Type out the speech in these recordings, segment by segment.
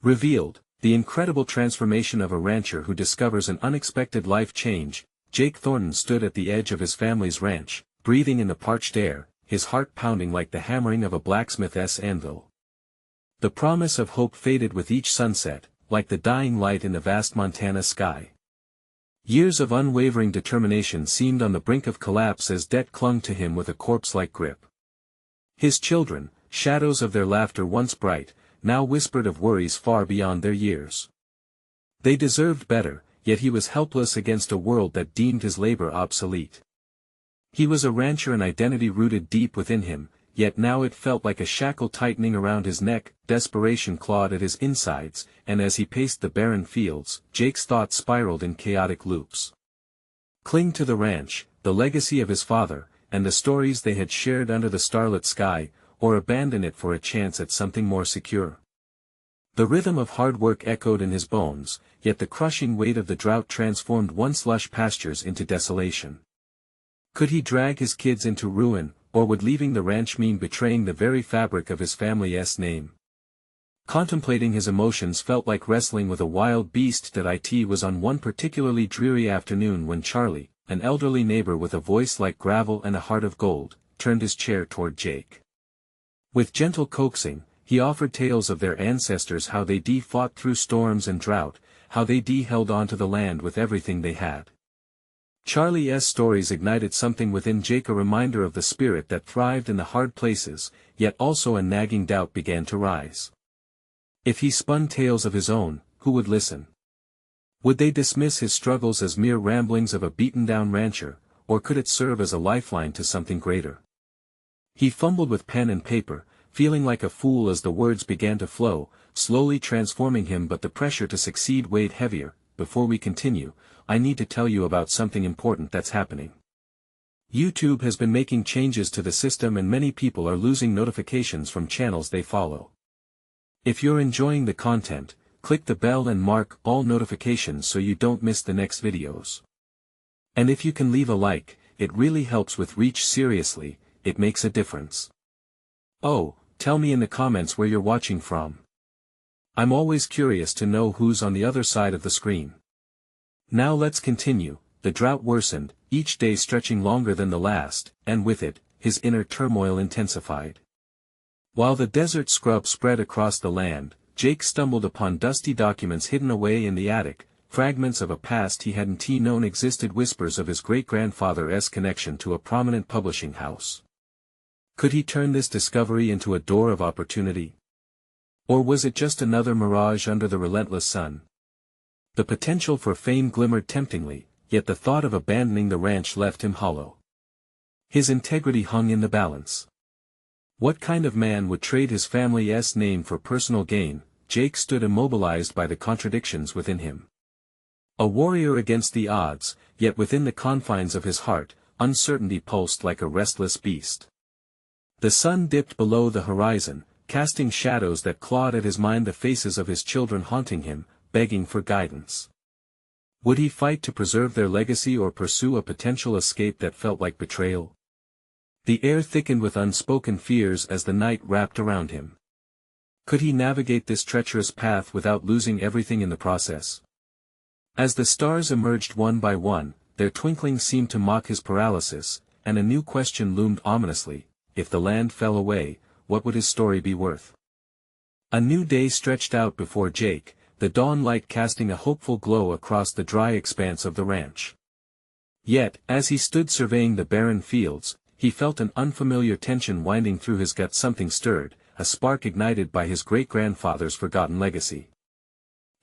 Revealed, the incredible transformation of a rancher who discovers an unexpected life change. Jake Thornton stood at the edge of his family's ranch, breathing in the parched air, his heart pounding like the hammering of a blacksmith's anvil. The promise of hope faded with each sunset, like the dying light in the vast Montana sky. Years of unwavering determination seemed on the brink of collapse as debt clung to him with a corpse-like grip. His children, shadows of their laughter once bright, now whispered of worries far beyond their years. They deserved better, yet he was helpless against a world that deemed his labor obsolete. He was a rancher, an identity rooted deep within him, yet now it felt like a shackle tightening around his neck. Desperation clawed at his insides, and as he paced the barren fields, Jake's thoughts spiraled in chaotic loops. Cling to the ranch, the legacy of his father, and the stories they had shared under the starlit sky, or abandon it for a chance at something more secure. The rhythm of hard work echoed in his bones, yet the crushing weight of the drought transformed once lush pastures into desolation. Could he drag his kids into ruin, or would leaving the ranch mean betraying the very fabric of his family's name? Contemplating his emotions felt like wrestling with a wild beast. It was on one particularly dreary afternoon when Charlie, an elderly neighbor with a voice like gravel and a heart of gold, turned his chair toward Jake. With gentle coaxing, he offered tales of their ancestors, how they fought through storms and drought, how they held on to the land with everything they had. Charlie's stories ignited something within Jake, a reminder of the spirit that thrived in the hard places, yet also a nagging doubt began to rise. If he spun tales of his own, who would listen? Would they dismiss his struggles as mere ramblings of a beaten-down rancher, or could it serve as a lifeline to something greater? He fumbled with pen and paper, feeling like a fool as the words began to flow, slowly transforming him, but the pressure to succeed weighed heavier. Before we continue, I need to tell you about something important that's happening. YouTube has been making changes to the system and many people are losing notifications from channels they follow. If you're enjoying the content, click the bell and mark all notifications so you don't miss the next videos. And if you can leave a like, it really helps with reach. Seriously, it makes a difference. Oh, tell me in the comments where you're watching from. I'm always curious to know who's on the other side of the screen. Now let's continue. The drought worsened, each day stretching longer than the last, and with it, his inner turmoil intensified. While the desert scrub spread across the land, Jake stumbled upon dusty documents hidden away in the attic, fragments of a past he hadn't known existed, whispers of his great-grandfather's connection to a prominent publishing house. Could he turn this discovery into a door of opportunity? Or was it just another mirage under the relentless sun? The potential for fame glimmered temptingly, yet the thought of abandoning the ranch left him hollow. His integrity hung in the balance. What kind of man would trade his family's name for personal gain? Jake stood immobilized by the contradictions within him. A warrior against the odds, yet within the confines of his heart, uncertainty pulsed like a restless beast. The sun dipped below the horizon, casting shadows that clawed at his mind, the faces of his children haunting him, begging for guidance. Would he fight to preserve their legacy or pursue a potential escape that felt like betrayal? The air thickened with unspoken fears as the night wrapped around him. Could he navigate this treacherous path without losing everything in the process? As the stars emerged one by one, their twinkling seemed to mock his paralysis, and a new question loomed ominously: if the land fell away, what would his story be worth? A new day stretched out before Jake, the dawn light casting a hopeful glow across the dry expanse of the ranch. Yet, as he stood surveying the barren fields, he felt an unfamiliar tension winding through his gut. Something stirred, a spark ignited by his great-grandfather's forgotten legacy.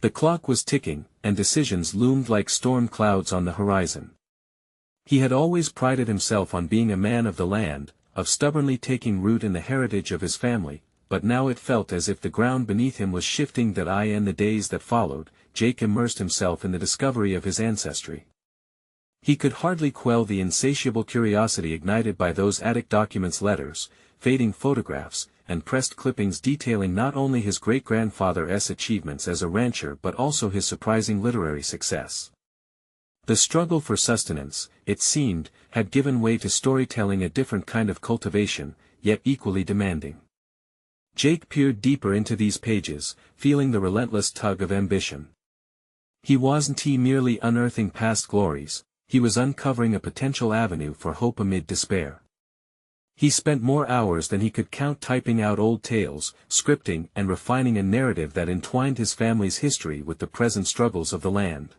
The clock was ticking, and decisions loomed like storm clouds on the horizon. He had always prided himself on being a man of the land, of stubbornly taking root in the heritage of his family, but now it felt as if the ground beneath him was shifting. In the days that followed, Jake immersed himself in the discovery of his ancestry. He could hardly quell the insatiable curiosity ignited by those attic documents, letters, fading photographs, and pressed clippings detailing not only his great-grandfather's achievements as a rancher but also his surprising literary success. The struggle for sustenance, it seemed, had given way to storytelling, a different kind of cultivation, yet equally demanding. Jake peered deeper into these pages, feeling the relentless tug of ambition. He wasn't merely unearthing past glories, he was uncovering a potential avenue for hope amid despair. He spent more hours than he could count typing out old tales, scripting and refining a narrative that entwined his family's history with the present struggles of the land.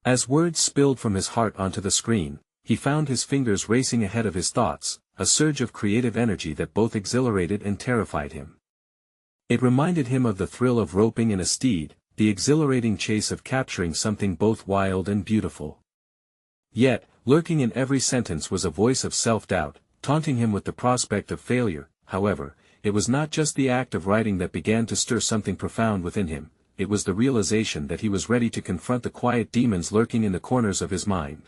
As words spilled from his heart onto the screen, he found his fingers racing ahead of his thoughts, a surge of creative energy that both exhilarated and terrified him. It reminded him of the thrill of roping in a steed, the exhilarating chase of capturing something both wild and beautiful. Yet, lurking in every sentence was a voice of self-doubt, taunting him with the prospect of failure. However, it was not just the act of writing that began to stir something profound within him, it was the realization that he was ready to confront the quiet demons lurking in the corners of his mind.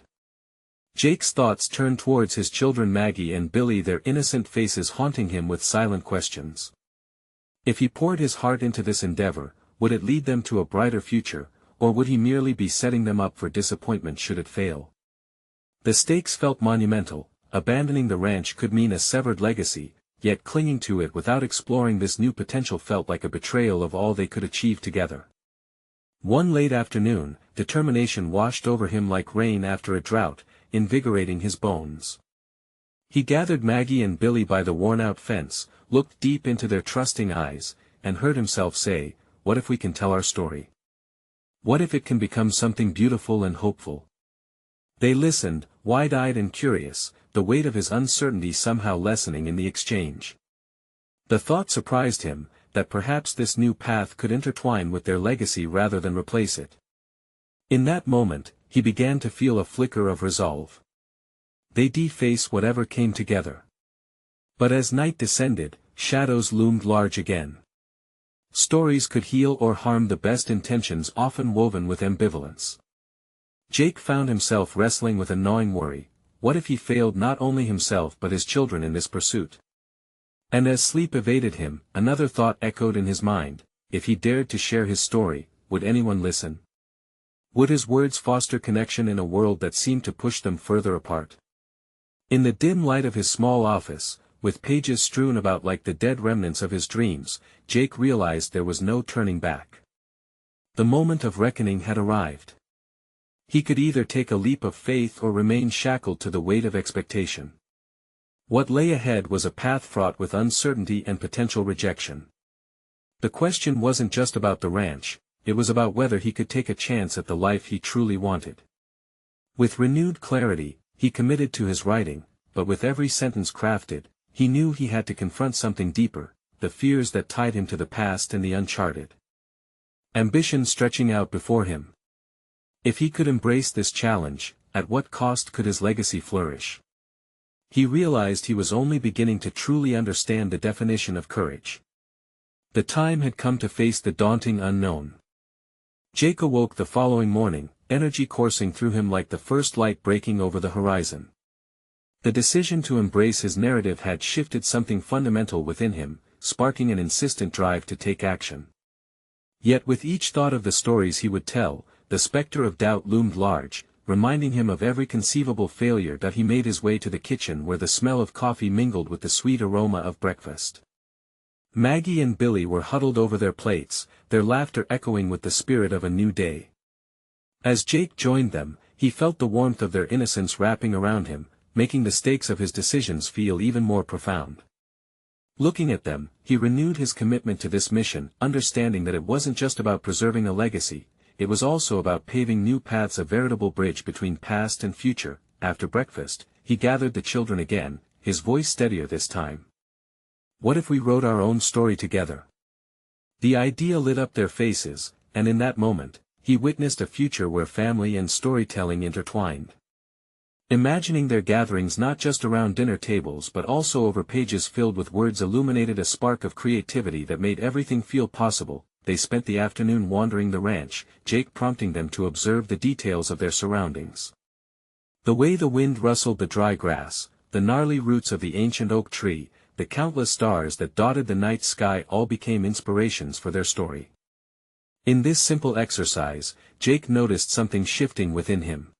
Jake's thoughts turned towards his children Maggie and Billy, their innocent faces haunting him with silent questions. If he poured his heart into this endeavor, would it lead them to a brighter future, or would he merely be setting them up for disappointment should it fail? The stakes felt monumental. Abandoning the ranch could mean a severed legacy, yet clinging to it without exploring this new potential felt like a betrayal of all they could achieve together. One late afternoon, determination washed over him like rain after a drought, invigorating his bones. He gathered Maggie and Billy by the worn-out fence, looked deep into their trusting eyes, and heard himself say, "What if we can tell our story? What if it can become something beautiful and hopeful?" They listened, wide-eyed and curious, the weight of his uncertainty somehow lessening in the exchange. The thought surprised him, that perhaps this new path could intertwine with their legacy rather than replace it. In that moment, he began to feel a flicker of resolve. They'd face whatever came together. But as night descended, shadows loomed large again. Stories could heal or harm, the best intentions often woven with ambivalence. Jake found himself wrestling with a gnawing worry: what if he failed not only himself but his children in this pursuit? And as sleep evaded him, another thought echoed in his mind: if he dared to share his story, would anyone listen? Would his words foster connection in a world that seemed to push them further apart? In the dim light of his small office, with pages strewn about like the dead remnants of his dreams, Jake realized there was no turning back. The moment of reckoning had arrived. He could either take a leap of faith or remain shackled to the weight of expectation. What lay ahead was a path fraught with uncertainty and potential rejection. The question wasn't just about the ranch, it was about whether he could take a chance at the life he truly wanted. With renewed clarity, he committed to his writing, but with every sentence crafted, he knew he had to confront something deeper, the fears that tied him to the past and the uncharted. Ambition stretching out before him. If he could embrace this challenge, at what cost could his legacy flourish? He realized he was only beginning to truly understand the definition of courage. The time had come to face the daunting unknown. Jake awoke the following morning, energy coursing through him like the first light breaking over the horizon. The decision to embrace his narrative had shifted something fundamental within him, sparking an insistent drive to take action. Yet with each thought of the stories he would tell, the specter of doubt loomed large, reminding him of every conceivable failure that he made his way to the kitchen where the smell of coffee mingled with the sweet aroma of breakfast. Maggie and Billy were huddled over their plates, their laughter echoing with the spirit of a new day. As Jake joined them, he felt the warmth of their innocence wrapping around him, making the stakes of his decisions feel even more profound. Looking at them, he renewed his commitment to this mission, understanding that it wasn't just about preserving a legacy, it was also about paving new paths, a veritable bridge between past and future. After breakfast, he gathered the children again, his voice steadier this time. What if we wrote our own story together? The idea lit up their faces, and in that moment, he witnessed a future where family and storytelling intertwined. Imagining their gatherings not just around dinner tables but also over pages filled with words illuminated a spark of creativity that made everything feel possible. They spent the afternoon wandering the ranch, Jake prompting them to observe the details of their surroundings. The way the wind rustled the dry grass, the gnarly roots of the ancient oak tree, the countless stars that dotted the night sky all became inspirations for their story. In this simple exercise, Jake noticed something shifting within him.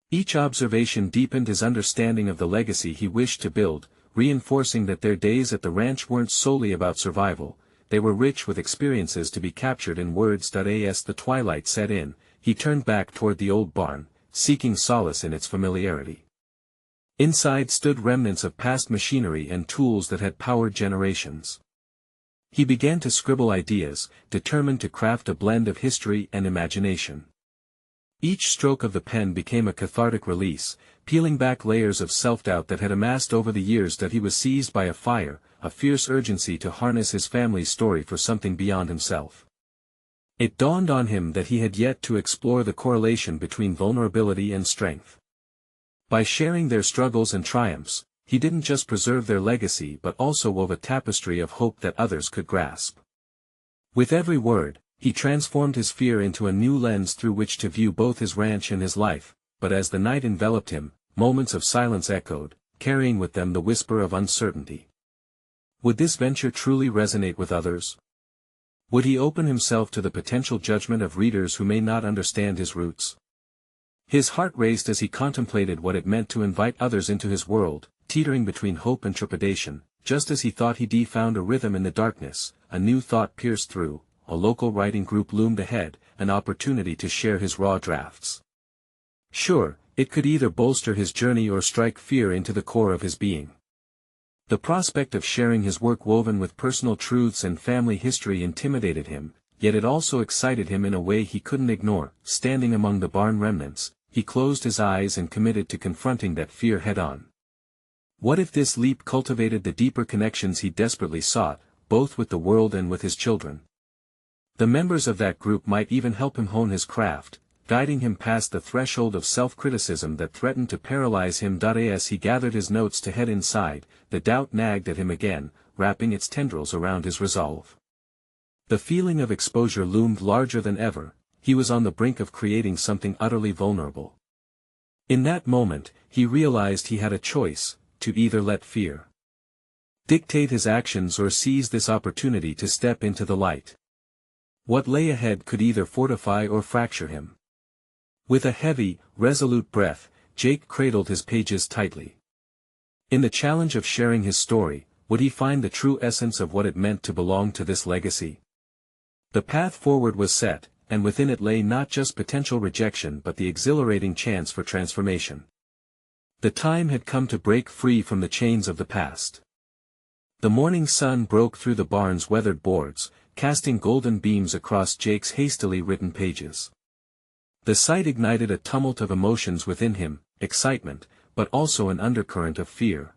Each observation deepened his understanding of the legacy he wished to build, reinforcing that their days at the ranch weren't solely about survival, they were rich with experiences to be captured in words. As the twilight set in, he turned back toward the old barn, seeking solace in its familiarity. Inside stood remnants of past machinery and tools that had powered generations. He began to scribble ideas, determined to craft a blend of history and imagination. Each stroke of the pen became a cathartic release, peeling back layers of self-doubt that had amassed over the years. That he was seized by a fire, a fierce urgency to harness his family's story for something beyond himself. It dawned on him that he had yet to explore the correlation between vulnerability and strength. By sharing their struggles and triumphs, he didn't just preserve their legacy but also wove a tapestry of hope that others could grasp. With every word, he transformed his fear into a new lens through which to view both his ranch and his life, but as the night enveloped him, moments of silence echoed, carrying with them the whisper of uncertainty. Would this venture truly resonate with others? Would he open himself to the potential judgment of readers who may not understand his roots? His heart raced as he contemplated what it meant to invite others into his world, teetering between hope and trepidation. Just as he thought he'd found a rhythm in the darkness, a new thought pierced through. A local writing group loomed ahead, an opportunity to share his raw drafts. Sure, it could either bolster his journey or strike fear into the core of his being. The prospect of sharing his work woven with personal truths and family history intimidated him, yet it also excited him in a way he couldn't ignore. Standing among the barn remnants, he closed his eyes and committed to confronting that fear head-on. What if this leap cultivated the deeper connections he desperately sought, both with the world and with his children? The members of that group might even help him hone his craft, guiding him past the threshold of self-criticism that threatened to paralyze him. As he gathered his notes to head inside, the doubt nagged at him again, wrapping its tendrils around his resolve. The feeling of exposure loomed larger than ever. He was on the brink of creating something utterly vulnerable. In that moment, he realized he had a choice, to either let fear dictate his actions or seize this opportunity to step into the light. What lay ahead could either fortify or fracture him. With a heavy, resolute breath, Jake cradled his pages tightly. In the challenge of sharing his story, would he find the true essence of what it meant to belong to this legacy? The path forward was set, and within it lay not just potential rejection but the exhilarating chance for transformation. The time had come to break free from the chains of the past. The morning sun broke through the barn's weathered boards, casting golden beams across Jake's hastily written pages. The sight ignited a tumult of emotions within him, excitement, but also an undercurrent of fear.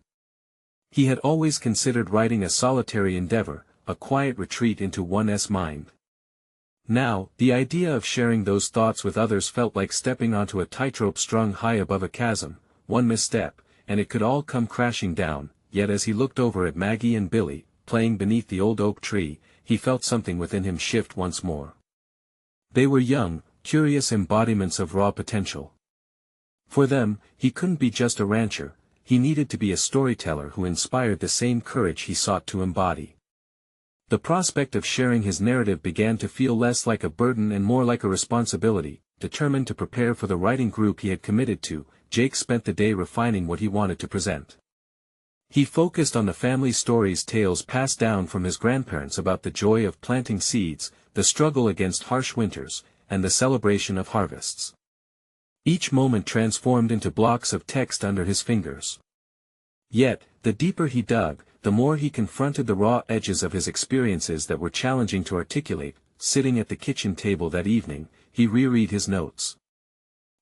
He had always considered writing a solitary endeavor, a quiet retreat into one's mind. Now, the idea of sharing those thoughts with others felt like stepping onto a tightrope strung high above a chasm. One misstep, and it could all come crashing down. Yet as he looked over at Maggie and Billy, playing beneath the old oak tree, he felt something within him shift once more. They were young, curious embodiments of raw potential. For them, he couldn't be just a rancher, he needed to be a storyteller who inspired the same courage he sought to embody. The prospect of sharing his narrative began to feel less like a burden and more like a responsibility. Determined to prepare for the writing group he had committed to, Jake spent the day refining what he wanted to present. He focused on the family stories, tales passed down from his grandparents about the joy of planting seeds, the struggle against harsh winters, and the celebration of harvests. Each moment transformed into blocks of text under his fingers. Yet, the deeper he dug, the more he confronted the raw edges of his experiences that were challenging to articulate. Sitting at the kitchen table that evening, he reread his notes.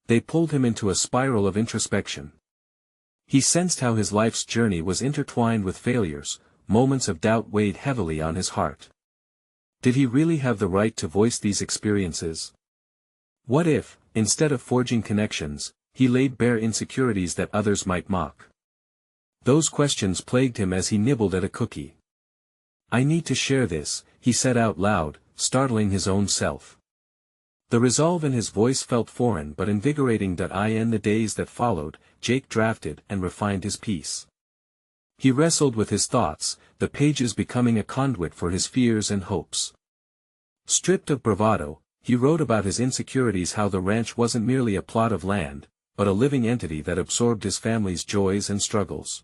They pulled him into a spiral of introspection. He sensed how his life's journey was intertwined with failures. Moments of doubt weighed heavily on his heart. Did he really have the right to voice these experiences? What if, instead of forging connections, he laid bare insecurities that others might mock? Those questions plagued him as he nibbled at a cookie. "I need to share this," he said out loud, startling his own self. The resolve in his voice felt foreign but invigorating. In the days that followed, Jake drafted and refined his piece. He wrestled with his thoughts, the pages becoming a conduit for his fears and hopes. Stripped of bravado, he wrote about his insecurities, how the ranch wasn't merely a plot of land, but a living entity that absorbed his family's joys and struggles.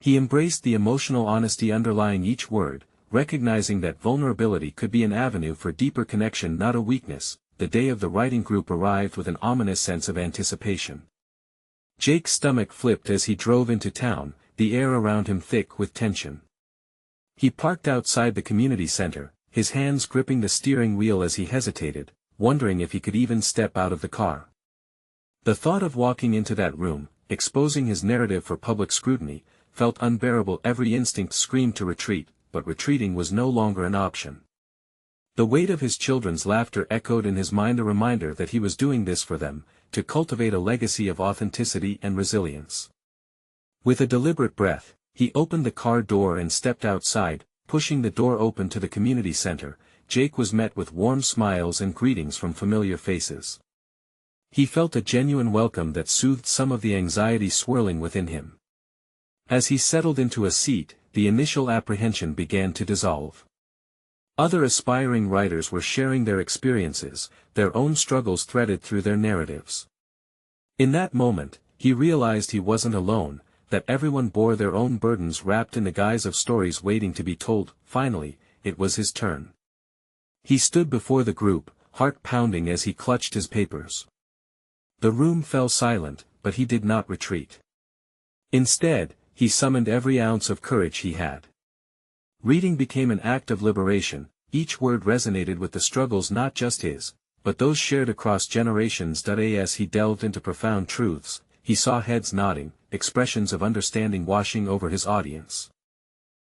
He embraced the emotional honesty underlying each word, recognizing that vulnerability could be an avenue for deeper connection, not a weakness. The day of the writing group arrived with an ominous sense of anticipation. Jake's stomach flipped as he drove into town, the air around him thick with tension. He parked outside the community center, his hands gripping the steering wheel as he hesitated, wondering if he could even step out of the car. The thought of walking into that room, exposing his narrative for public scrutiny, felt unbearable. Every instinct screamed to retreat, but retreating was no longer an option. The weight of his children's laughter echoed in his mind, a reminder that he was doing this for them, to cultivate a legacy of authenticity and resilience. With a deliberate breath, he opened the car door and stepped outside. Pushing the door open to the community center, Jake was met with warm smiles and greetings from familiar faces. He felt a genuine welcome that soothed some of the anxiety swirling within him. As he settled into a seat, the initial apprehension began to dissolve. Other aspiring writers were sharing their experiences, their own struggles threaded through their narratives. In that moment, he realized he wasn't alone, that everyone bore their own burdens wrapped in the guise of stories waiting to be told. Finally, it was his turn. He stood before the group, heart pounding as he clutched his papers. The room fell silent, but he did not retreat. Instead, he summoned every ounce of courage he had. Reading became an act of liberation. Each word resonated with the struggles not just his, but those shared across generations. As he delved into profound truths, he saw heads nodding, expressions of understanding washing over his audience.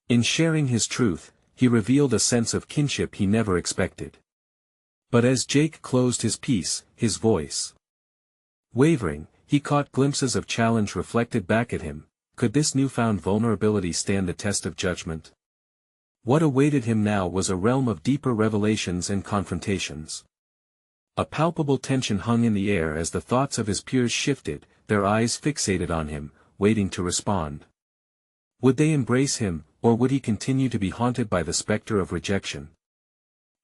In sharing his truth, he revealed a sense of kinship he never expected. But as Jake closed his piece, his voice wavering, he caught glimpses of challenge reflected back at him. Could this newfound vulnerability stand the test of judgment? What awaited him now was a realm of deeper revelations and confrontations. A palpable tension hung in the air as the thoughts of his peers shifted, their eyes fixated on him, waiting to respond. Would they embrace him, or would he continue to be haunted by the specter of rejection?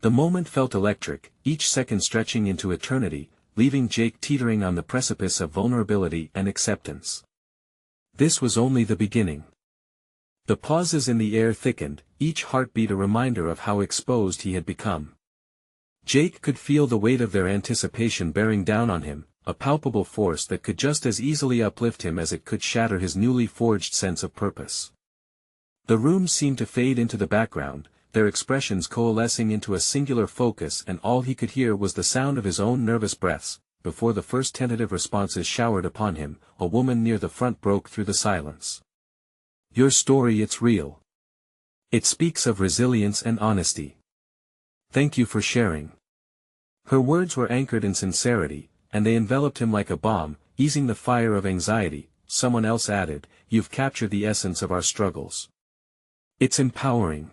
The moment felt electric, each second stretching into eternity, leaving Jake teetering on the precipice of vulnerability and acceptance. This was only the beginning. The pauses in the air thickened, each heartbeat a reminder of how exposed he had become. Jake could feel the weight of their anticipation bearing down on him, a palpable force that could just as easily uplift him as it could shatter his newly forged sense of purpose. The room seemed to fade into the background, their expressions coalescing into a singular focus, and all he could hear was the sound of his own nervous breaths. Before the first tentative responses showered upon him, a woman near the front broke through the silence. "Your story, it's real. It speaks of resilience and honesty. Thank you for sharing." Her words were anchored in sincerity, and they enveloped him like a bomb, easing the fire of anxiety. Someone else added, "You've captured the essence of our struggles. It's empowering."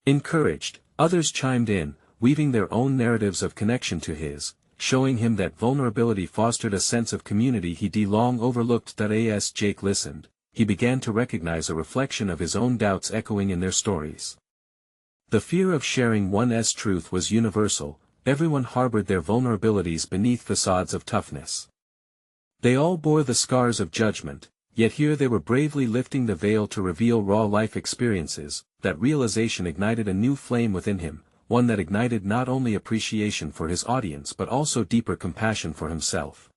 Encouraged, others chimed in, weaving their own narratives of connection to his, showing him that vulnerability fostered a sense of community he'd long overlooked. As Jake listened, he began to recognize a reflection of his own doubts echoing in their stories. The fear of sharing one's truth was universal. Everyone harbored their vulnerabilities beneath facades of toughness. They all bore the scars of judgment, yet here they were bravely lifting the veil to reveal raw life experiences. That realization ignited a new flame within him, one that ignited not only appreciation for his audience but also deeper compassion for himself.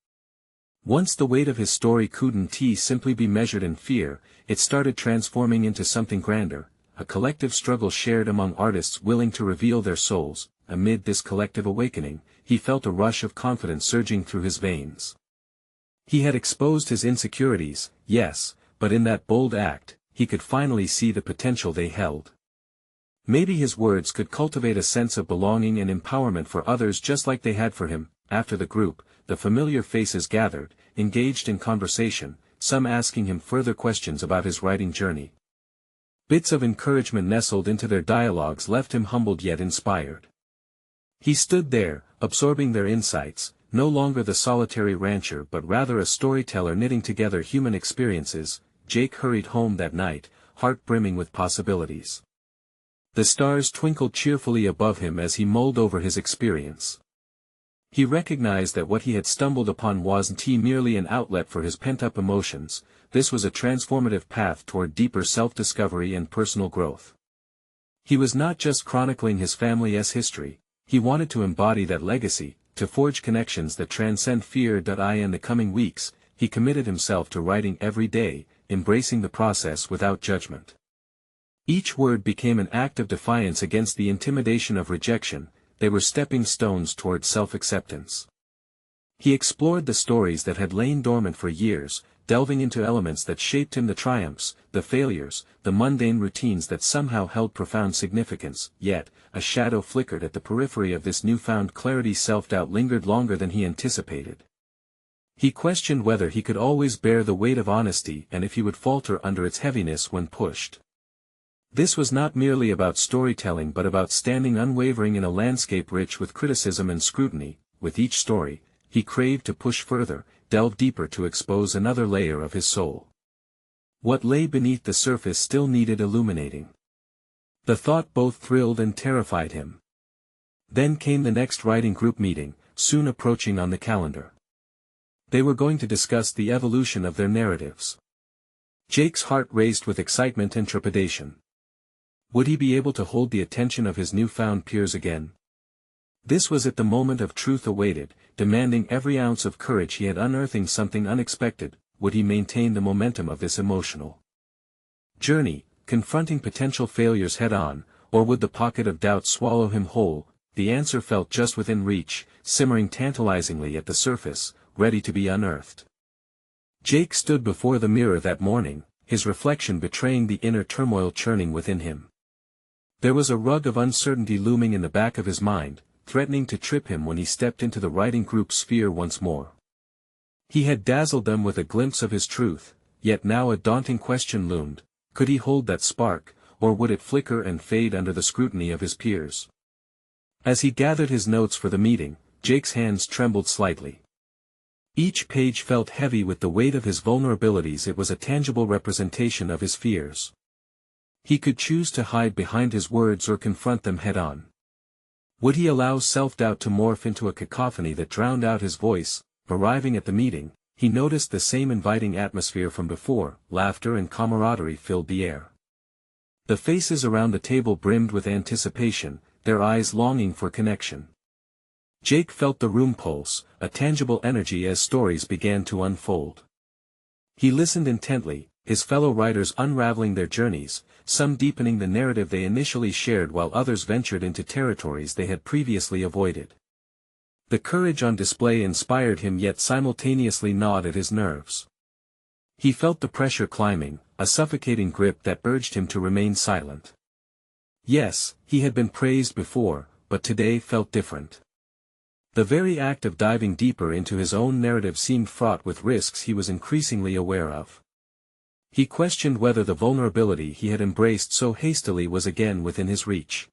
Once the weight of his story couldn't simply be measured in fear, it started transforming into something grander, a collective struggle shared among artists willing to reveal their souls. Amid this collective awakening, he felt a rush of confidence surging through his veins. He had exposed his insecurities, yes, but in that bold act, he could finally see the potential they held. Maybe his words could cultivate a sense of belonging and empowerment for others just like they had for him. After the group, the familiar faces gathered, engaged in conversation, some asking him further questions about his writing journey. Bits of encouragement nestled into their dialogues left him humbled yet inspired. He stood there, absorbing their insights, no longer the solitary rancher but rather a storyteller knitting together human experiences. Jake hurried home that night, heart brimming with possibilities. The stars twinkled cheerfully above him as he mulled over his experience. He recognized that what he had stumbled upon wasn't merely an outlet for his pent-up emotions, this was a transformative path toward deeper self-discovery and personal growth. He was not just chronicling his family's history, he wanted to embody that legacy, to forge connections that transcend fear. In the coming weeks, he committed himself to writing every day, embracing the process without judgment. Each word became an act of defiance against the intimidation of rejection. They were stepping stones toward self-acceptance. He explored the stories that had lain dormant for years, delving into elements that shaped him, the triumphs, the failures, the mundane routines that somehow held profound significance. Yet, a shadow flickered at the periphery of this newfound clarity. Self-doubt lingered longer than he anticipated. He questioned whether he could always bear the weight of honesty and if he would falter under its heaviness when pushed. This was not merely about storytelling but about standing unwavering in a landscape rich with criticism and scrutiny. With each story, he craved to push further, delve deeper, to expose another layer of his soul. What lay beneath the surface still needed illuminating. The thought both thrilled and terrified him. Then came the next writing group meeting, soon approaching on the calendar. They were going to discuss the evolution of their narratives. Jake's heart raced with excitement and trepidation. Would he be able to hold the attention of his newfound peers again? This was it, the moment of truth awaited, demanding every ounce of courage he had, unearthing something unexpected. Would he maintain the momentum of this emotional journey, confronting potential failures head-on, or would the pocket of doubt swallow him whole? The answer felt just within reach, simmering tantalizingly at the surface, ready to be unearthed. Jake stood before the mirror that morning, his reflection betraying the inner turmoil churning within him. There was a rug of uncertainty looming in the back of his mind, threatening to trip him when he stepped into the writing group sphere once more. He had dazzled them with a glimpse of his truth, yet now a daunting question loomed: could he hold that spark, or would it flicker and fade under the scrutiny of his peers? As he gathered his notes for the meeting, Jake's hands trembled slightly. Each page felt heavy with the weight of his vulnerabilities. It was a tangible representation of his fears. He could choose to hide behind his words or confront them head-on. Would he allow self-doubt to morph into a cacophony that drowned out his voice? Arriving at the meeting, he noticed the same inviting atmosphere from before. Laughter and camaraderie filled the air. The faces around the table brimmed with anticipation, their eyes longing for connection. Jake felt the room pulse, a tangible energy as stories began to unfold. He listened intently, his fellow writers unraveling their journeys, some deepening the narrative they initially shared while others ventured into territories they had previously avoided. The courage on display inspired him yet simultaneously gnawed at his nerves. He felt the pressure climbing, a suffocating grip that urged him to remain silent. Yes, he had been praised before, but today felt different. The very act of diving deeper into his own narrative seemed fraught with risks he was increasingly aware of. He questioned whether the vulnerability he had embraced so hastily was again within his reach.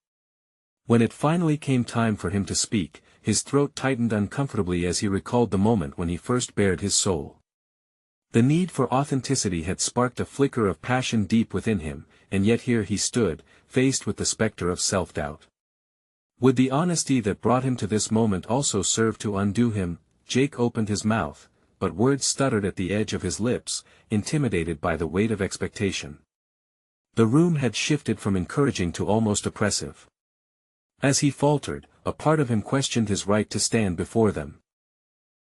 When it finally came time for him to speak, his throat tightened uncomfortably as he recalled the moment when he first bared his soul. The need for authenticity had sparked a flicker of passion deep within him, and yet here he stood, faced with the specter of self-doubt. Would the honesty that brought him to this moment also serve to undo him? Jake opened his mouth, but words stuttered at the edge of his lips, intimidated by the weight of expectation. The room had shifted from encouraging to almost oppressive. As he faltered, a part of him questioned his right to stand before them.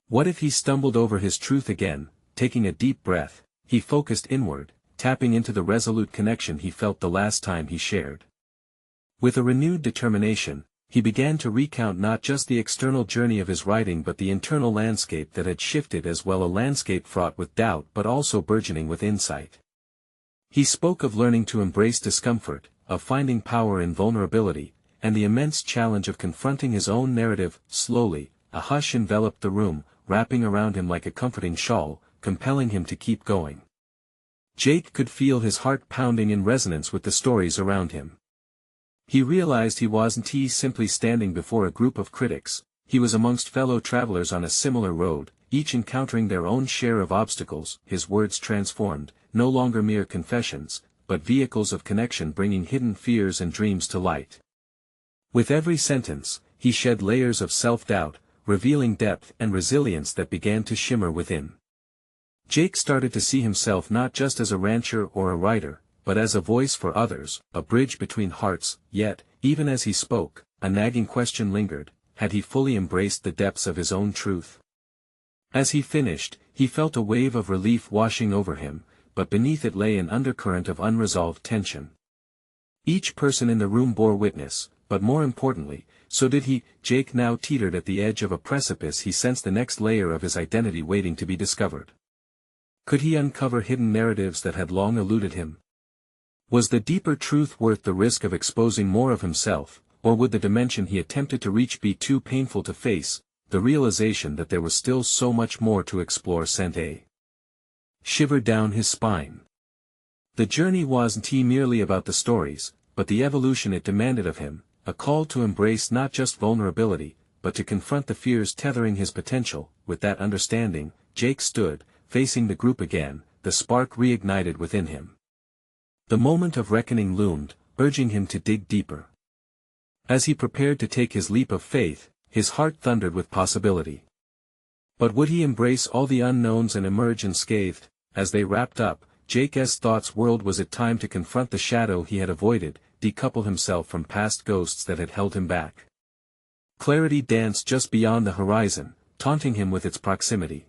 What if he stumbled over his truth again? Taking a deep breath, he focused inward, tapping into the resolute connection he felt the last time he shared. With a renewed determination, he began to recount not just the external journey of his writing but the internal landscape that had shifted as well, a landscape fraught with doubt but also burgeoning with insight. He spoke of learning to embrace discomfort, of finding power in vulnerability, and the immense challenge of confronting his own narrative. Slowly, a hush enveloped the room, wrapping around him like a comforting shawl, compelling him to keep going. Jake could feel his heart pounding in resonance with the stories around him. He realized he wasn't simply standing before a group of critics, he was amongst fellow travelers on a similar road, each encountering their own share of obstacles. His words transformed, no longer mere confessions, but vehicles of connection bringing hidden fears and dreams to light. With every sentence, he shed layers of self-doubt, revealing depth and resilience that began to shimmer within. Jake started to see himself not just as a rancher or a writer, but as a voice for others, a bridge between hearts, yet, even as he spoke, a nagging question lingered: had he fully embraced the depths of his own truth? As he finished, he felt a wave of relief washing over him, but beneath it lay an undercurrent of unresolved tension. Each person in the room bore witness, but more importantly, so did he. Jake now teetered at the edge of a precipice. He sensed the next layer of his identity waiting to be discovered. Could he uncover hidden narratives that had long eluded him? Was the deeper truth worth the risk of exposing more of himself, or would the dimension he attempted to reach be too painful to face? The realization that there was still so much more to explore sent a shiver down his spine. The journey wasn't merely about the stories, but the evolution it demanded of him, a call to embrace not just vulnerability, but to confront the fears tethering his potential. With that understanding, Jake stood, facing the group again, the spark reignited within him. The moment of reckoning loomed, urging him to dig deeper. As he prepared to take his leap of faith, his heart thundered with possibility. But would he embrace all the unknowns and emerge unscathed? As they wrapped up, Jake's thoughts whirled. Was it time to confront the shadow he had avoided, decouple himself from past ghosts that had held him back? Clarity danced just beyond the horizon, taunting him with its proximity.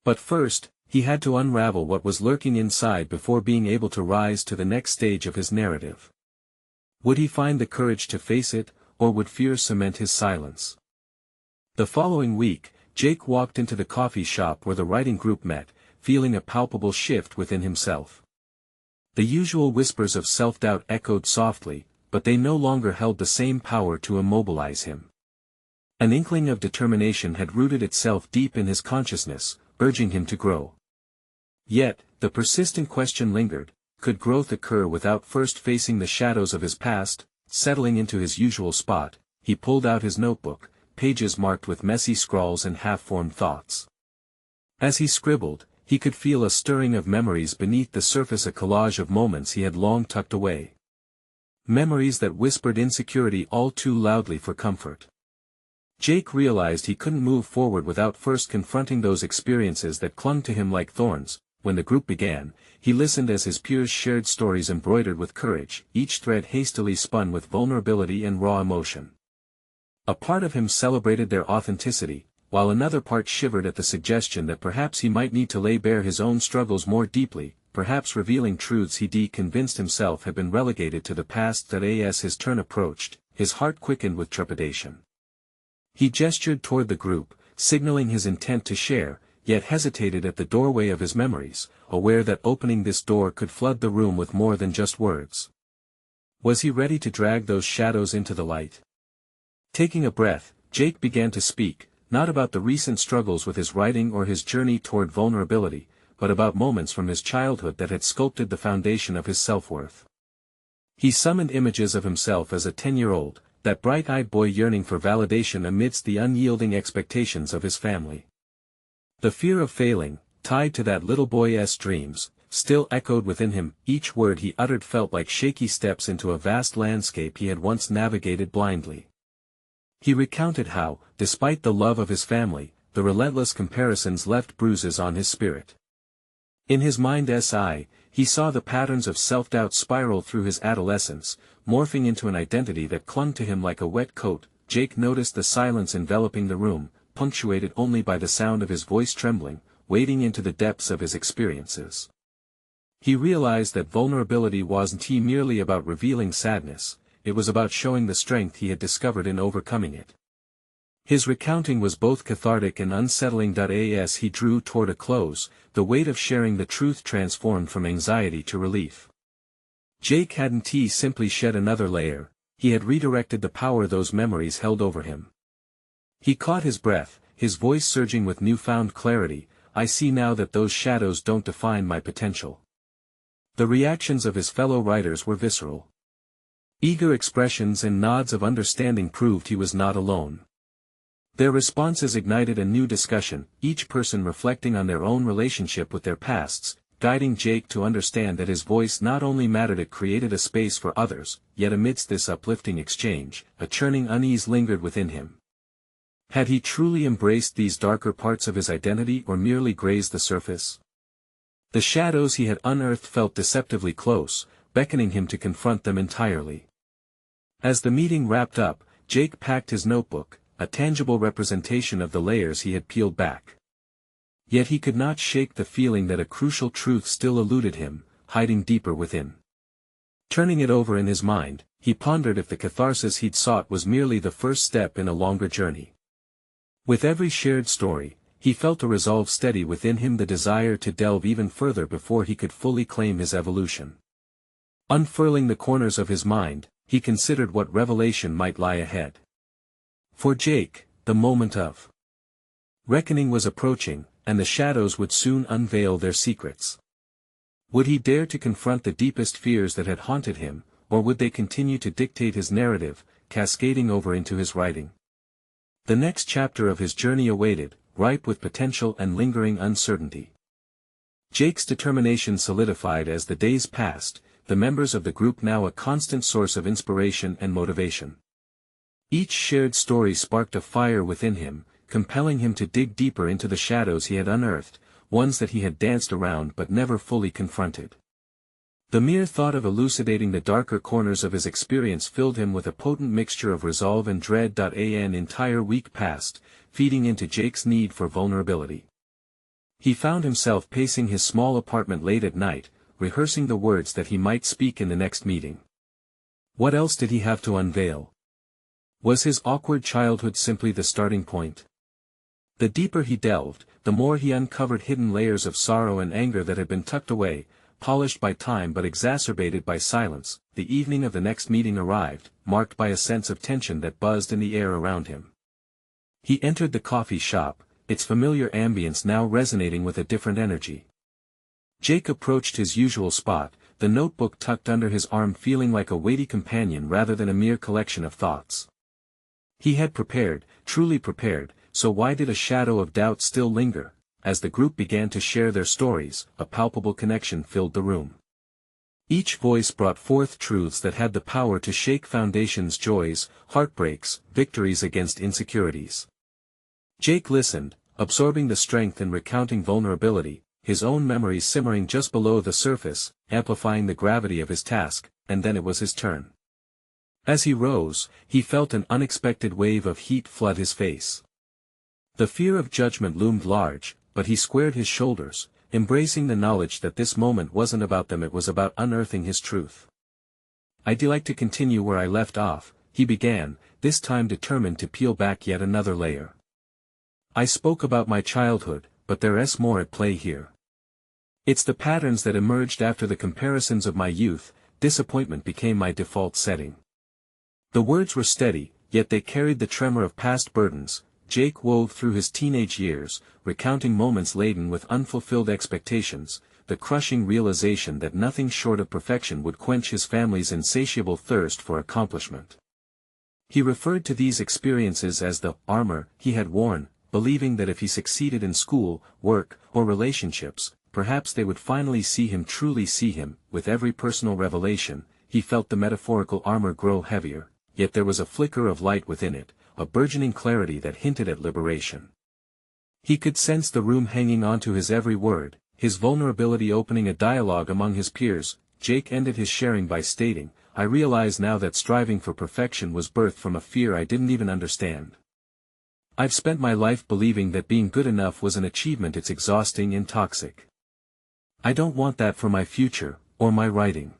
But first, he had to unravel what was lurking inside before being able to rise to the next stage of his narrative. Would he find the courage to face it, or would fear cement his silence? The following week, Jake walked into the coffee shop where the writing group met, feeling a palpable shift within himself. The usual whispers of self-doubt echoed softly, but they no longer held the same power to immobilize him. An inkling of determination had rooted itself deep in his consciousness, urging him to grow. Yet, the persistent question lingered: could growth occur without first facing the shadows of his past? Settling into his usual spot, he pulled out his notebook, pages marked with messy scrawls and half-formed thoughts. As he scribbled, he could feel a stirring of memories beneath the surface, a collage of moments he had long tucked away. Memories that whispered insecurity all too loudly for comfort. Jake realized he couldn't move forward without first confronting those experiences that clung to him like thorns. When the group began, he listened as his peers shared stories embroidered with courage, each thread hastily spun with vulnerability and raw emotion. A part of him celebrated their authenticity, while another part shivered at the suggestion that perhaps he might need to lay bare his own struggles more deeply, perhaps revealing truths he convinced himself had been relegated to the past. As his turn approached, his heart quickened with trepidation. He gestured toward the group, signaling his intent to share, yet hesitated at the doorway of his memories, aware that opening this door could flood the room with more than just words. Was he ready to drag those shadows into the light? Taking a breath, Jake began to speak, not about the recent struggles with his writing or his journey toward vulnerability, but about moments from his childhood that had sculpted the foundation of his self-worth. He summoned images of himself as a 10-year-old, that bright-eyed boy yearning for validation amidst the unyielding expectations of his family. The fear of failing, tied to that little boy's dreams, still echoed within him. Each word he uttered felt like shaky steps into a vast landscape he had once navigated blindly. He recounted how, despite the love of his family, the relentless comparisons left bruises on his spirit. In his mind's eye, he saw the patterns of self-doubt spiral through his adolescence, morphing into an identity that clung to him like a wet coat. Jake noticed the silence enveloping the room, punctuated only by the sound of his voice trembling, wading into the depths of his experiences. He realized that vulnerability wasn't merely about revealing sadness, it was about showing the strength he had discovered in overcoming it. His recounting was both cathartic and unsettling. As he drew toward a close, the weight of sharing the truth transformed from anxiety to relief. Jake hadn't simply shed another layer, he had redirected the power those memories held over him. He caught his breath, his voice surging with newfound clarity. I see now that those shadows don't define my potential. The reactions of his fellow writers were visceral. Eager expressions and nods of understanding proved he was not alone. Their responses ignited a new discussion, each person reflecting on their own relationship with their pasts, guiding Jake to understand that his voice not only mattered. It created a space for others. Yet amidst this uplifting exchange, a churning unease lingered within him. Had he truly embraced these darker parts of his identity or merely grazed the surface? The shadows he had unearthed felt deceptively close, beckoning him to confront them entirely. As the meeting wrapped up, Jake packed his notebook, a tangible representation of the layers he had peeled back. Yet he could not shake the feeling that a crucial truth still eluded him, hiding deeper within. Turning it over in his mind, he pondered if the catharsis he'd sought was merely the first step in a longer journey. With every shared story, he felt a resolve steady within him, the desire to delve even further before he could fully claim his evolution. Unfurling the corners of his mind, he considered what revelation might lie ahead. For Jake, the moment of reckoning was approaching, and the shadows would soon unveil their secrets. Would he dare to confront the deepest fears that had haunted him, or would they continue to dictate his narrative, cascading over into his writing? The next chapter of his journey awaited, ripe with potential and lingering uncertainty. Jake's determination solidified as the days passed, the members of the group now a constant source of inspiration and motivation. Each shared story sparked a fire within him, compelling him to dig deeper into the shadows he had unearthed, ones that he had danced around but never fully confronted. The mere thought of elucidating the darker corners of his experience filled him with a potent mixture of resolve and dread. An entire week passed, feeding into Jake's need for vulnerability. He found himself pacing his small apartment late at night, rehearsing the words that he might speak in the next meeting. What else did he have to unveil? Was his awkward childhood simply the starting point? The deeper he delved, the more he uncovered hidden layers of sorrow and anger that had been tucked away, polished by time but exacerbated by silence. The evening of the next meeting arrived, marked by a sense of tension that buzzed in the air around him. He entered the coffee shop, its familiar ambience now resonating with a different energy. Jake approached his usual spot, the notebook tucked under his arm, feeling like a weighty companion rather than a mere collection of thoughts. He had prepared, truly prepared, so why did a shadow of doubt still linger? As the group began to share their stories, a palpable connection filled the room. Each voice brought forth truths that had the power to shake foundations, joys, heartbreaks, victories against insecurities. Jake listened, absorbing the strength and recounting vulnerability, his own memories simmering just below the surface, amplifying the gravity of his task, and then it was his turn. As he rose, he felt an unexpected wave of heat flood his face. The fear of judgment loomed large, but he squared his shoulders, embracing the knowledge that this moment wasn't about them, it was about unearthing his truth. "I'd like to continue where I left off," he began, this time determined to peel back yet another layer. "I spoke about my childhood, but there's more at play here. It's the patterns that emerged after the comparisons of my youth. Disappointment became my default setting." The words were steady, yet they carried the tremor of past burdens. Jake wove through his teenage years, recounting moments laden with unfulfilled expectations, the crushing realization that nothing short of perfection would quench his family's insatiable thirst for accomplishment. He referred to these experiences as the armor he had worn, believing that if he succeeded in school, work, or relationships, perhaps they would finally see him, truly see him. With every personal revelation, he felt the metaphorical armor grow heavier, yet there was a flicker of light within it, a burgeoning clarity that hinted at liberation. He could sense the room hanging onto his every word, his vulnerability opening a dialogue among his peers. Jake ended his sharing by stating, "I realize now that striving for perfection was birthed from a fear I didn't even understand. I've spent my life believing that being good enough was an achievement. It's exhausting and toxic. I don't want that for my future, or my writing.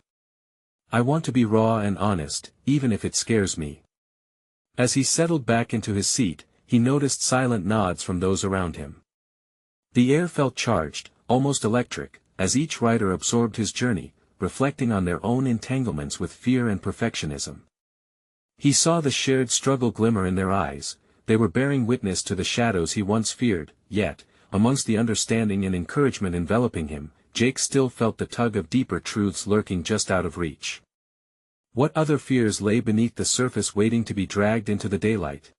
I want to be raw and honest, even if it scares me." As he settled back into his seat, he noticed silent nods from those around him. The air felt charged, almost electric, as each writer absorbed his journey, reflecting on their own entanglements with fear and perfectionism. He saw the shared struggle glimmer in their eyes. They were bearing witness to the shadows he once feared, yet, amongst the understanding and encouragement enveloping him, Jake still felt the tug of deeper truths lurking just out of reach. What other fears lay beneath the surface waiting to be dragged into the daylight?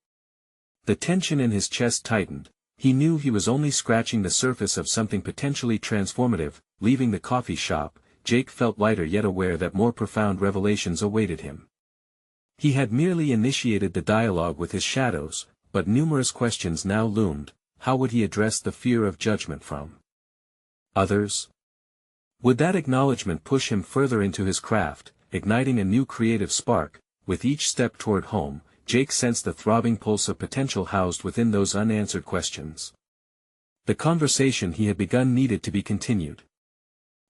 The tension in his chest tightened. He knew he was only scratching the surface of something potentially transformative. Leaving the coffee shop, Jake felt lighter, yet aware that more profound revelations awaited him. He had merely initiated the dialogue with his shadows, but numerous questions now loomed. How would he address the fear of judgment from others? Would that acknowledgement push him further into his craft, igniting a new creative spark? With each step toward home, Jake sensed the throbbing pulse of potential housed within those unanswered questions. The conversation he had begun needed to be continued.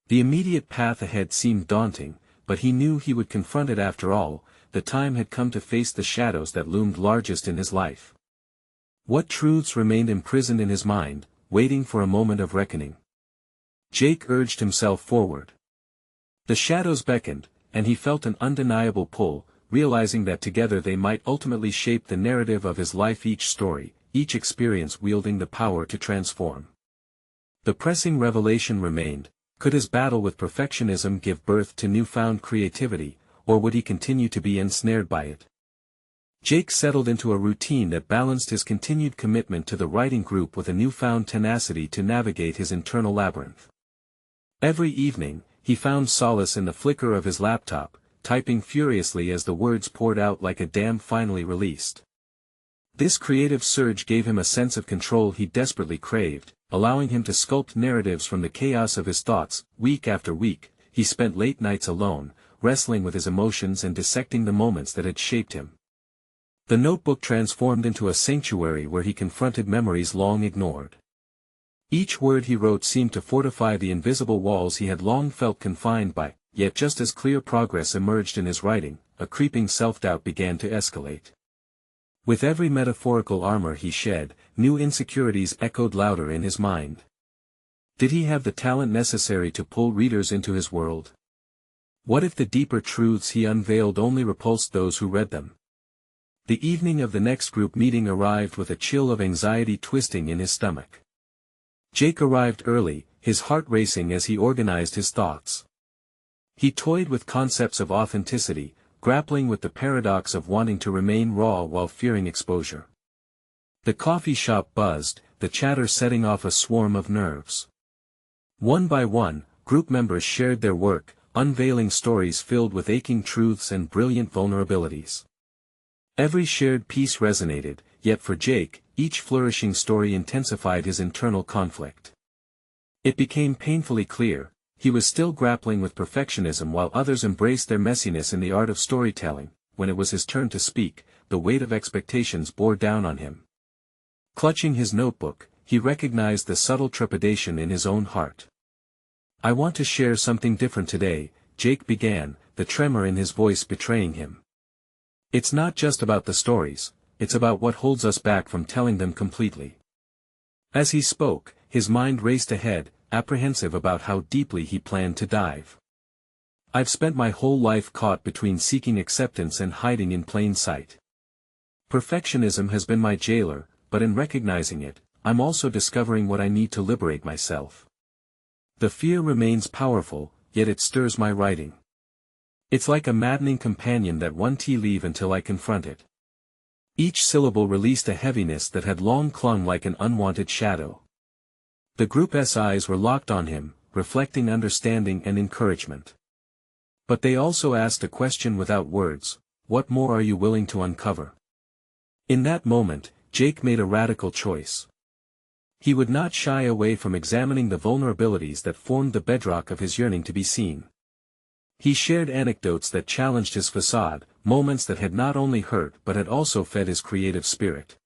The immediate path ahead seemed daunting, but he knew he would confront it after all. The time had come to face the shadows that loomed largest in his life. What truths remained imprisoned in his mind, waiting for a moment of reckoning? Jake urged himself forward. The shadows beckoned, and he felt an undeniable pull, realizing that together they might ultimately shape the narrative of his life, each story, each experience wielding the power to transform. The pressing revelation remained: could his battle with perfectionism give birth to newfound creativity, or would he continue to be ensnared by it? Jake settled into a routine that balanced his continued commitment to the writing group with a newfound tenacity to navigate his internal labyrinth. Every evening, he found solace in the flicker of his laptop, typing furiously as the words poured out like a dam finally released. This creative surge gave him a sense of control he desperately craved, allowing him to sculpt narratives from the chaos of his thoughts. Week after week, he spent late nights alone, wrestling with his emotions and dissecting the moments that had shaped him. The notebook transformed into a sanctuary where he confronted memories long ignored. Each word he wrote seemed to fortify the invisible walls he had long felt confined by, yet just as clear progress emerged in his writing, a creeping self-doubt began to escalate. With every metaphorical armor he shed, new insecurities echoed louder in his mind. Did he have the talent necessary to pull readers into his world? What if the deeper truths he unveiled only repulsed those who read them? The evening of the next group meeting arrived with a chill of anxiety twisting in his stomach. Jake arrived early, his heart racing as he organized his thoughts. He toyed with concepts of authenticity, grappling with the paradox of wanting to remain raw while fearing exposure. The coffee shop buzzed, the chatter setting off a swarm of nerves. One by one, group members shared their work, unveiling stories filled with aching truths and brilliant vulnerabilities. Every shared piece resonated, yet for Jake, each flourishing story intensified his internal conflict. It became painfully clear, he was still grappling with perfectionism while others embraced their messiness in the art of storytelling. When it was his turn to speak, the weight of expectations bore down on him. Clutching his notebook, he recognized the subtle trepidation in his own heart. "I want to share something different today," Jake began, the tremor in his voice betraying him. "It's not just about the stories, it's about what holds us back from telling them completely." As he spoke, his mind raced ahead, apprehensive about how deeply he planned to dive. "I've spent my whole life caught between seeking acceptance and hiding in plain sight. Perfectionism has been my jailer, but in recognizing it, I'm also discovering what I need to liberate myself. The fear remains powerful, yet it stirs my writing. It's like a maddening companion that won't leave until I confront it." Each syllable released a heaviness that had long clung like an unwanted shadow. The group's eyes were locked on him, reflecting understanding and encouragement. But they also asked a question without words: what more are you willing to uncover? In that moment, Jake made a radical choice. He would not shy away from examining the vulnerabilities that formed the bedrock of his yearning to be seen. He shared anecdotes that challenged his facade, moments that had not only hurt but had also fed his creative spirit.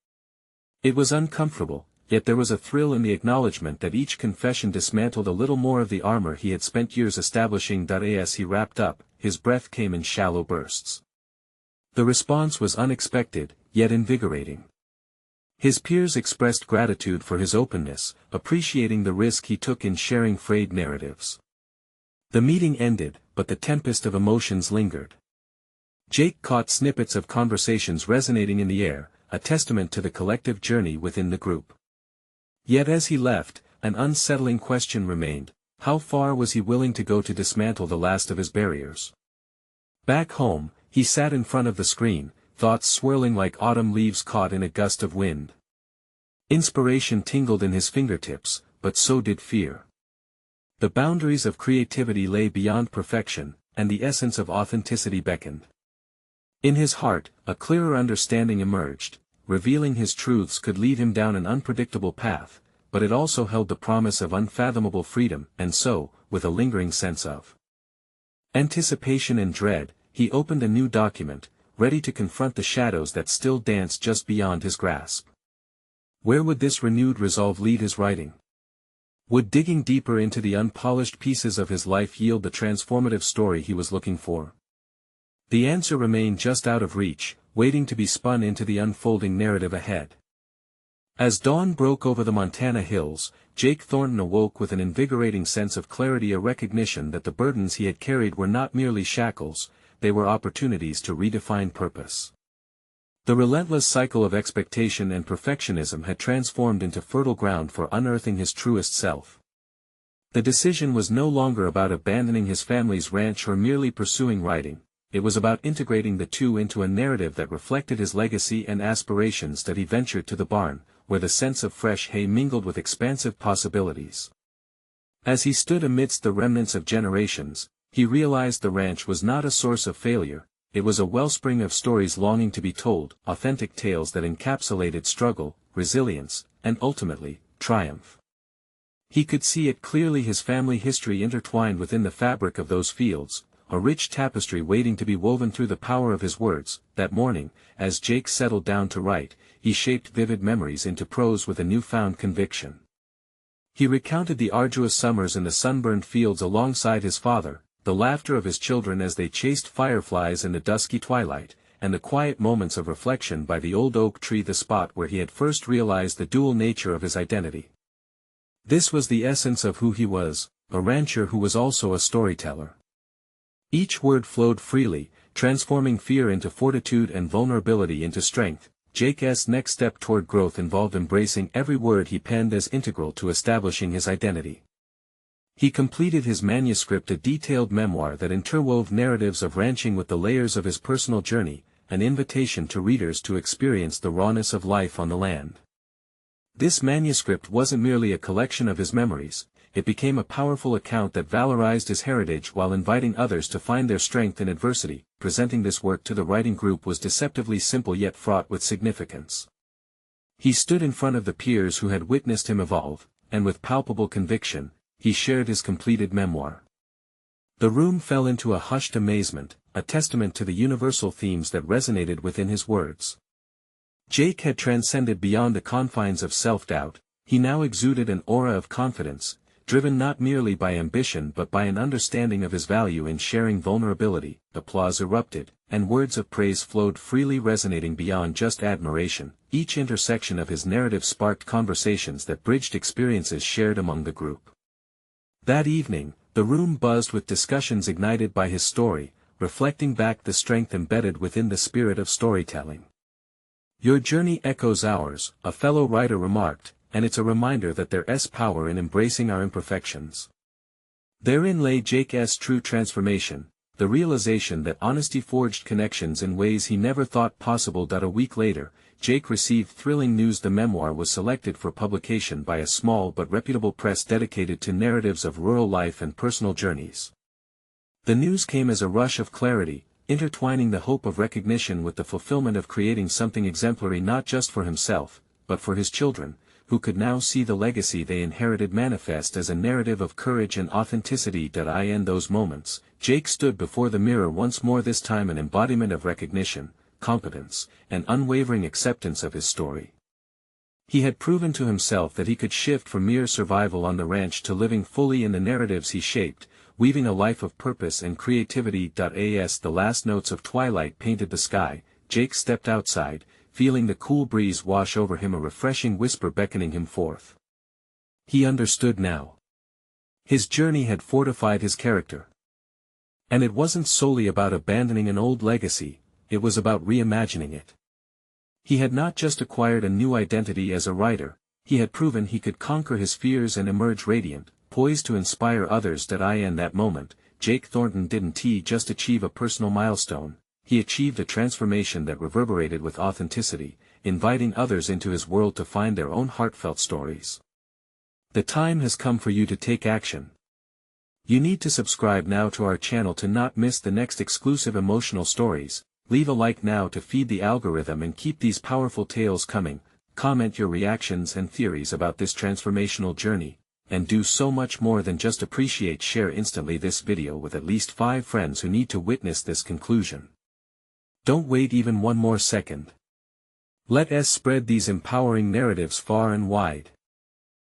It was uncomfortable, yet there was a thrill in the acknowledgement that each confession dismantled a little more of the armor he had spent years establishing. As he wrapped up, his breath came in shallow bursts. The response was unexpected, yet invigorating. His peers expressed gratitude for his openness, appreciating the risk he took in sharing frayed narratives. The meeting ended, but the tempest of emotions lingered. Jake caught snippets of conversations resonating in the air, a testament to the collective journey within the group. Yet as he left, an unsettling question remained: how far was he willing to go to dismantle the last of his barriers? Back home, he sat in front of the screen, thoughts swirling like autumn leaves caught in a gust of wind. Inspiration tingled in his fingertips, but so did fear. The boundaries of creativity lay beyond perfection, and the essence of authenticity beckoned. In his heart, a clearer understanding emerged: revealing his truths could lead him down an unpredictable path, but it also held the promise of unfathomable freedom, and so, with a lingering sense of anticipation and dread, he opened a new document, ready to confront the shadows that still danced just beyond his grasp. Where would this renewed resolve lead his writing? Would digging deeper into the unpolished pieces of his life yield the transformative story he was looking for? The answer remained just out of reach, waiting to be spun into the unfolding narrative ahead. As dawn broke over the Montana hills, Jake Thornton awoke with an invigorating sense of clarity, a recognition that the burdens he had carried were not merely shackles, they were opportunities to redefine purpose. The relentless cycle of expectation and perfectionism had transformed into fertile ground for unearthing his truest self. The decision was no longer about abandoning his family's ranch or merely pursuing writing. It was about integrating the two into a narrative that reflected his legacy and aspirations. That he ventured to the barn, where the scents of fresh hay mingled with expansive possibilities. As he stood amidst the remnants of generations, he realized the ranch was not a source of failure, it was a wellspring of stories longing to be told, authentic tales that encapsulated struggle, resilience, and ultimately, triumph. He could see it clearly, his family history intertwined within the fabric of those fields, a rich tapestry waiting to be woven through the power of his words. That morning, as Jake settled down to write, he shaped vivid memories into prose with a newfound conviction. He recounted the arduous summers in the sunburned fields alongside his father, the laughter of his children as they chased fireflies in the dusky twilight, and the quiet moments of reflection by the old oak tree, the spot where he had first realized the dual nature of his identity. This was the essence of who he was, a rancher who was also a storyteller. Each word flowed freely, transforming fear into fortitude and vulnerability into strength. Jake's next step toward growth involved embracing every word he penned as integral to establishing his identity. He completed his manuscript, a detailed memoir that interwove narratives of ranching with the layers of his personal journey, an invitation to readers to experience the rawness of life on the land. This manuscript wasn't merely a collection of his memories, it became a powerful account that valorized his heritage while inviting others to find their strength in adversity. Presenting this work to the writing group was deceptively simple yet fraught with significance. He stood in front of the peers who had witnessed him evolve, and with palpable conviction, he shared his completed memoir. The room fell into a hushed amazement, a testament to the universal themes that resonated within his words. Jake had transcended beyond the confines of self-doubt, he now exuded an aura of confidence, driven not merely by ambition but by an understanding of his value in sharing vulnerability. Applause erupted, and words of praise flowed freely, resonating beyond just admiration. Each intersection of his narrative sparked conversations that bridged experiences shared among the group. That evening, the room buzzed with discussions ignited by his story, reflecting back the strength embedded within the spirit of storytelling. "Your journey echoes ours," a fellow writer remarked, and it's a reminder that there's power in embracing our imperfections. Therein lay Jake's true transformation, the realization that honesty forged connections in ways he never thought possible. A week later, Jake received thrilling news: the memoir was selected for publication by a small but reputable press dedicated to narratives of rural life and personal journeys. The news came as a rush of clarity, intertwining the hope of recognition with the fulfillment of creating something exemplary not just for himself, but for his children, who could now see the legacy they inherited manifest as a narrative of courage and authenticity. In those moments, Jake stood before the mirror once more, this time an embodiment of recognition, competence, and unwavering acceptance of his story. He had proven to himself that he could shift from mere survival on the ranch to living fully in the narratives he shaped, weaving a life of purpose and creativity. As the last notes of twilight painted the sky, Jake stepped outside, feeling the cool breeze wash over him, a refreshing whisper beckoning him forth. He understood now. His journey had fortified his character. And it wasn't solely about abandoning an old legacy, it was about reimagining it. He had not just acquired a new identity as a writer, he had proven he could conquer his fears and emerge radiant, poised to inspire others. In that moment, Jake Thornton didn't just achieve a personal milestone, he achieved a transformation that reverberated with authenticity, inviting others into his world to find their own heartfelt stories. The time has come for you to take action. You need to subscribe now to our channel to not miss the next exclusive emotional stories. Leave a like now to feed the algorithm and keep these powerful tales coming. Comment your reactions and theories about this transformational journey, and do so much more than just appreciate. Share instantly this video with at least 5 friends who need to witness this conclusion. Don't wait even one more second. Let us spread these empowering narratives far and wide.